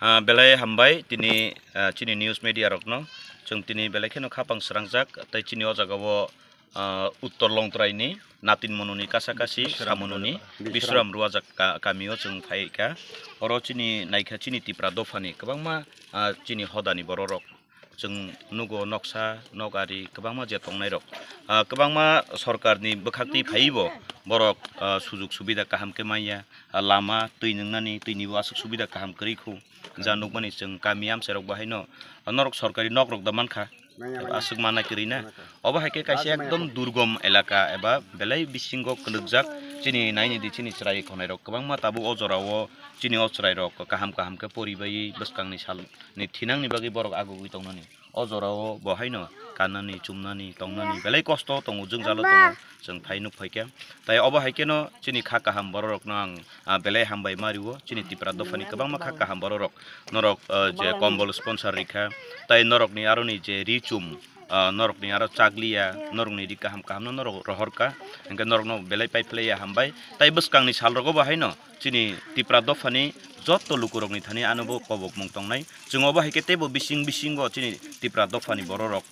belai hambai tini chini news media rokno chung tini belai kheno khapang srangjak tai chini o jaga o uttor longtrai ni natin mononi kasakasi samononi bisram ruajak kamio chung phaika oro chini naikha chini tipra dofani kwbangma chini hodani bororok chung nugo noksa nogari kwbangma je tongnai rok kwbangma sarkarni bwkhakti phaibo borok sujuk subida kaham ke maya lama tui nungnani tuini wasuk subida kaham kariku janukmani chung kami amserok bahaino norok sarkari nokrok damanka asuk mana kirina oba haike kaisa ekdom durgom elaka eba belai bisingo knugjak chini naini di chini chrai khonai rok kwbangma tabu ojorao chini ochrai rok kaham ke poribai bwskangni sal ni thinangni bagi borok agugui tongnani ojorao bahaino kanani chumnani tongnani belai kosto tongu jungjalo tongu जों फाइनुक फाइके ताई अब हाइकेनो चिनि खा काहाम बररक नang belai hambai mariwo chini tipra dofani kwbangma खा काहाम बररक नरक जे कम्बल स्पन्सर रिखा ताई नरक नि आरो नि जे रिचुम नरक नि आरो चागलिया नरक नि रिका ham kaham नरक रहरका एंके नरक no belai paipleya hambai ताई बस्कांग नि सालरगो बाहायनो चिनि tipra dofani joto lukurok ni thani anubo kobok mung tongnai जों अब हाइके तेबो बिसिंगो चिनि tipra dofani bororok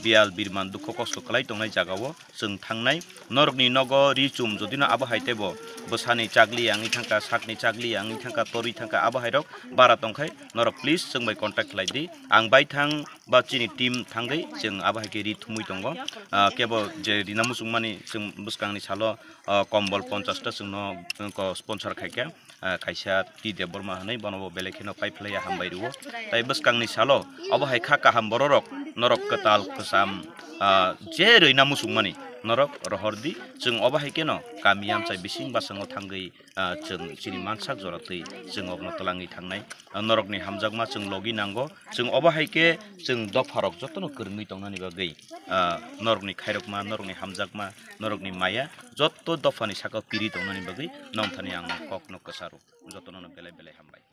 bial birman dukho kosto klai tongnai jagao जों थांनाय नरकनि नगो रिचुम जदिनो आबो हाइतेबो बसानि चागलि आंनि थांका साकनि चागलि आंनि थांका तरि थांका आबो हाइरक बारा तंखाय नरक प्लिज जों बाय कन्टाक्ट लाइदि आं बाय थां बा चिनि टीम थांगै जों आबो हाइके रि थुमुइ दंगो केबो जे रिना मुसुंमानि जों बुसकांनि सालो कम्बल 50 ता जों को स्पन्सर खायके खायसा टी दे बर्मा हनै बनबो बेलेखेनो पाइपलाया हामबाय रुओ ताइ बुसकांनि सालो आबो हाइ खा काहाम बररक नरक कताल खसाम जे रैना मुसुंमानि नरक रहरदि जों अब हाइकेनो कामियाम चाइ बिसिं बासंग थांगै जों चिनि मानसाक जरतै जों अबनो तलाङि थांनाय नरकनि हामजागमा जों लगि नांगो जों अब हाइके जों दफारक जतनो करङै तंनानि बागै नरकनि खायरकमा नरकनि हामजागमा नरकनि माया जत्तो दफानि साका पिरि तंनानि बागै नंथानि आं ककनो कसारो जतनो बेले बेले हामबाय।